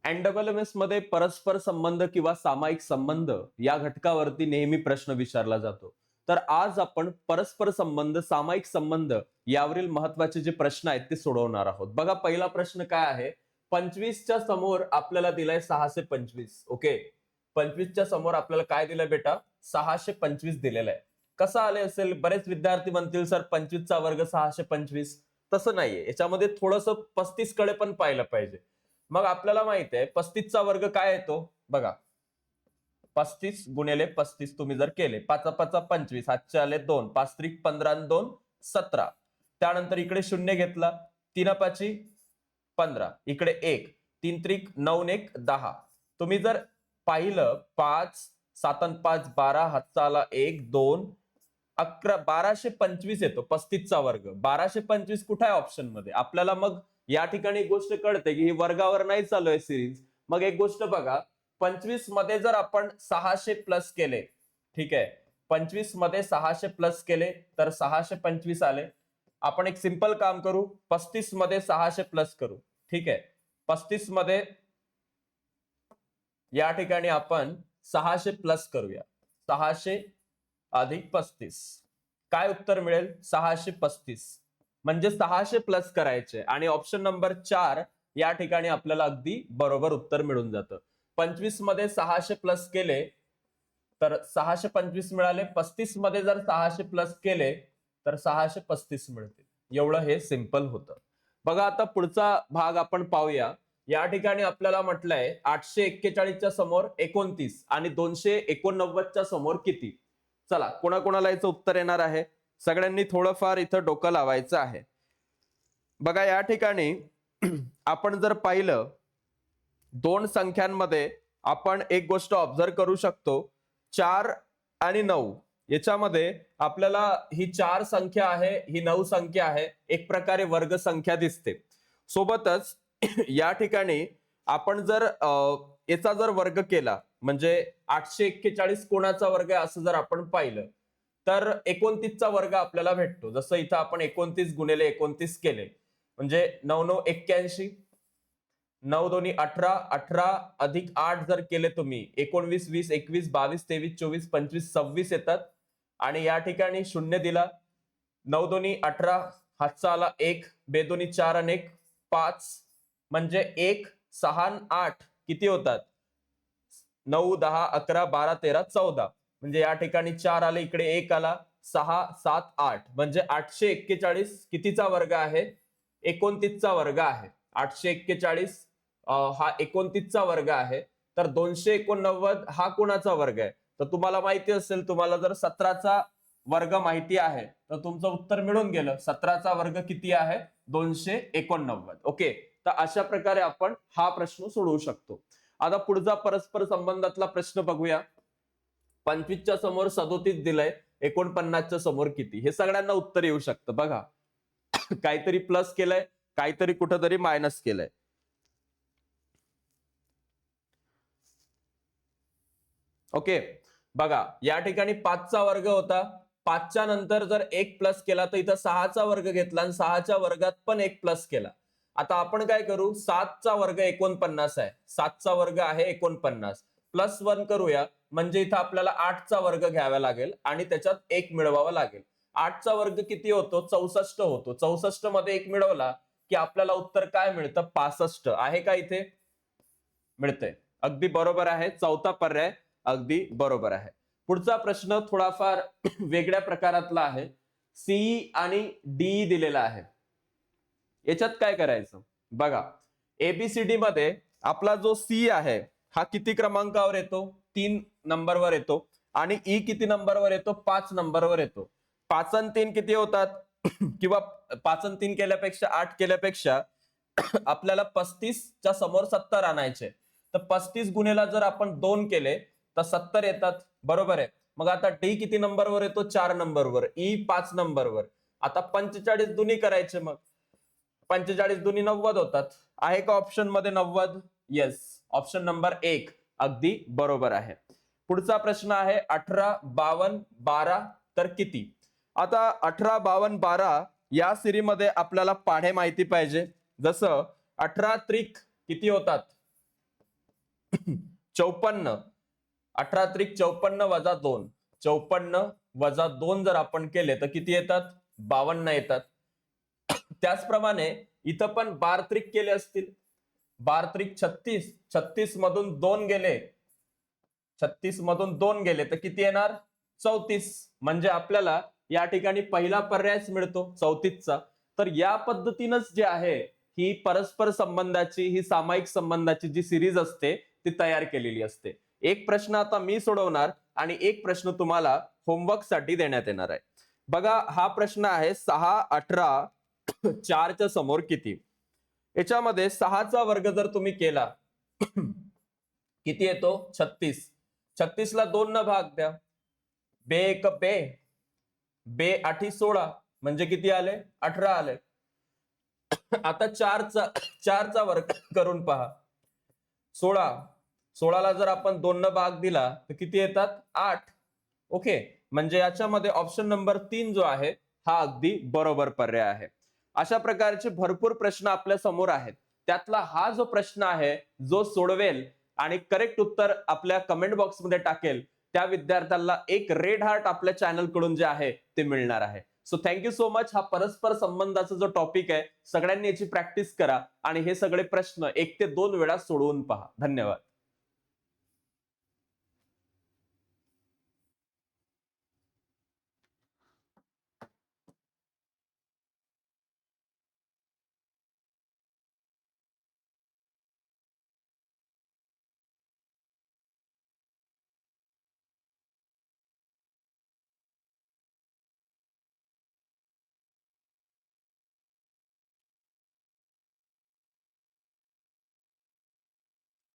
एनडब्ल्यूएमएस मध्ये परस्पर संबंध किंवा सामायिक संबंध या घटकावरती नेहमी प्रश्न विचारला जातो. तर आज आपण परस्पर संबंध, सामायिक संबंध यावरील महत्वाचे जे प्रश्न आहेत ते सोडवणार आहोत. बघा, पहिला प्रश्न काय आहे? 25च्या समोर आपल्याला दिलाय 625. ओके, 25च्या समोर आपल्याला काय दिलंय बेटा? 625 दिलेलं आहे. कसं आले असेल? बरेच विद्यार्थी म्हणतील सर 25चा वर्ग 625. तसं नाहीये, याच्यामध्ये थोडस 35 कडे पण पाहिलं पाहिजे. मग आपल्याला माहित आहे 35चा वर्ग काय येतो? बघा, 35 गुणिले 35 तुम्ही जर केले, 5 5 25, हातचे आले 2, 5 त्रिक 15 आणि 2 17. त्यानंतर इकडे शून्य घेतला, 3 5 15, इकडे 1, 3 त्रिक 9 1 10. तुम्ही जर पाहिलं 5 7 5 12, हातचा आला 1 2 11, 1225 येतो 35चा वर्ग. 1225 कुठे आहे ऑप्शन मध्ये? आपल्याला मग या ठिकाणी एक गोष्ट कळते की ही वर्गावर नाही चालू आहे सिरीज. मग एक गोष्ट बघा, 25 मध्ये जर आपण 600 प्लस केले, ठीक आहे, 25 मध्ये 600 प्लस केले तर 625 आले. आपण एक सिंपल काम करू, 35 मध्ये 600 प्लस करू. ठीक आहे, 35 मध्ये या ठिकाणी आपण 600 प्लस करूया. 600 अधिक 35, काय उत्तर मिळेल? 635. म्हणजे 600 प्लस करायचे आणि ऑप्शन नंबर 4 या ठिकाणी आपल्याला अगदी बरोबर उत्तर मिळून जातं. 25 मध्ये 600 प्लस केले तर 625 मिळाले. 35 मध्ये जर 600 प्लस केले तर 635 मिळते. एवढं हे सिंपल होतं. बघा, आता पुढचा भाग आपण पाहूया. या ठिकाणी आपल्याला म्हटलंय 841च्या समोर 29 आणि 289च्या समोर किती? चला, कोणाकोणाला याचं उत्तर येणार आहे? सगळ्यांनी थोडंफार इथं डोकं लावायचं आहे. बघा, या ठिकाणी आपण जर पाहिलं दोन संख्यांमध्ये आपण एक गोष्ट ऑब्झर्व करू शकतो, 4 आणि 9 याच्यामध्ये आपल्याला ही 4 संख्या आहे, ही 9 संख्या आहे, एक प्रकारे वर्ग संख्या दिसते. सोबतच या ठिकाणी आपण जर याचा जर वर्ग केला म्हणजे 841 कोणाचा वर्ग आहे असं जर आपण पाहिलं तर 29चा वर्ग आपल्याला भेटतो. जसं इथं आपण 29 गुणिले 29 केले म्हणजे 9 9 81, 9 दोन्ही 18, 18 अधिक 8 जर केले तुम्ही 19 20 21 22 23 24 25 26 येतात. आणि या ठिकाणी शून्य दिला, 9 दोन्ही 18, हातचा आला 1, बेदोनी 4 आणि 1 5, म्हणजे 1 6 8 किती होतात? 9 10 11 12 13 14. म्हणजे या ठिकाणी 4 आले, इकडे 1 आला, 6 7 8, म्हणजे 841 कितीचा वर्ग आहे? 29चा वर्ग आहे. 841 हा 29चा वर्ग आहे. तर 289 हा कोणाचा वर्ग आहे? तर तुम्हाला माहिती असेल, तुम्हाला जर 17चा वर्ग माहिती आहे तर तुमचं उत्तर मिळून गेलं. 17चा वर्ग किती आहे? 289. ओके, तर अशा प्रकारे आपण हा प्रश्न सोडवू शकतो. आता पुढचा परस्पर संबंधातला प्रश्न बघूया. 25च्या समोर 37 दिलंय, 49च्या समोर किती? हे सगळ्यांना उत्तर येऊ शकतं. बघा, काहीतरी प्लस केलंय, काहीतरी कुठंतरी मायनस केलंय. ओके, बघा, या ठिकाणी 5चा वर्ग होता, 5च्या नंतर जर 1 प्लस केला तर इथं 6चा वर्ग घेतला आणि 6च्या वर्गात पण 1 प्लस केला. आता आपण काय करू? 7चा वर्ग 49 आहे, 7चा वर्ग आहे 49, प्लस 1 करूया म्हणजे इथं आपल्याला 8चा वर्ग घ्यावा लागेल आणि त्याच्यात 1 मिळवावा लागेल. 8चा वर्ग किती होतो? 64 होतो. 64 मध्ये 1 मिळवला की आपल्याला उत्तर काय मिळतं? 65 आहे का इथे? मिळतंय. अगदी बरोबर आहे, चौथा पर्याय अगदी बरोबर आहे. पुढचा प्रश्न थोडाफार वेगळ्या प्रकारातला आहे. सी आणि डी दिलेला आहे. याच्यात काय करायचं? बघा, एबीसीडी मध्ये आपला जो सी आहे हा किती क्रमांकावर येतो? 3 नंबरवर येतो. आणि ई किती नंबरवर येतो? 5 नंबरवर येतो. 5 आणि 3 किती होतात? किंवा 5 आणि 3 केल्यापेक्षा 8 केल्यापेक्षा आपल्याला 35च्या समोर 70 आणायचे. तर 35 गुणेला जर आपण 2 केले तर 70 येतात. बरोबर आहे. मग आता डी किती नंबरवर येतो? 4 नंबरवर. ई 5 नंबरवर. आता 45 दुनी करायचे, मग 45 दुनी 90 होतात. आहे का ऑप्शन मध्ये 90? येस, ऑप्शन नंबर 1 अगदी बरोबर आहे. पुढचा प्रश्न आहे 18 52 12 तर किती? आता 18 52 12 या सिरीमध्ये आपल्याला पाढे माहिती पाहिजे. जसं 18 त्रिक किती होतात? 54, 18 त्रिक 54 वजा 2, 54 वजा 2 जर आपण केले तर किती येतात? 52 येतात. त्याचप्रमाणे इथं पण 12 त्रिक केले असतील, 12 त्रिक 36, 36 मधून 2 गेले, 36 मधून 2 गेले तर किती येणार? 34. म्हणजे आपल्याला या ठिकाणी पहिला पर्यायच मिळतो 34 चा. तर या पद्धतीनंच जे आहे ही परस्पर संबंधाची, ही सामायिक संबंधाची जी सिरीज असते ती तयार केलेली असते. एक प्रश्न आता मी सोडवणार आणि एक प्रश्न तुम्हाला होमवर्क साठी देण्यात येणार आहे. बघा, हा प्रश्न आहे 6, 18, 4 च्या समोर किती? याच्यामध्ये 6 चा वर्ग जर तुम्ही केला किती येतो? 36. 36 ला 2 न भाग द्या. बे एक बे, बे 8 16 म्हणजे किती आले? 18 आले. आता 4 चा वर्ग करून पहा. 16, 16 ला जर आपण 2 न भाग दिला तर किती येतात? 8. ओके, म्हणजे याच्यामध्ये ऑप्शन नंबर 3 जो आहे हा अगदी बरोबर पर्याय आहे. अशा प्रकारचे भरपूर प्रश्न आपल्या समोर आहेत. त्यातला हा जो प्रश्न आहे जो सोडवेल आणि करेक्ट उत्तर आपल्या कमेंट बॉक्समध्ये टाकेल त्या विद्यार्थ्याला एक रेड हार्ट आपल्या चॅनल कडून जे आहे ते मिळणार आहे. So thank you so much. हा परस्पर संबंधाचा जो टॉपिक आहे सगळ्यांनी याची प्रॅक्टिस करा आणि हे सगळे प्रश्न 1 ते 2 वेळा सोडवून पहा. धन्यवाद.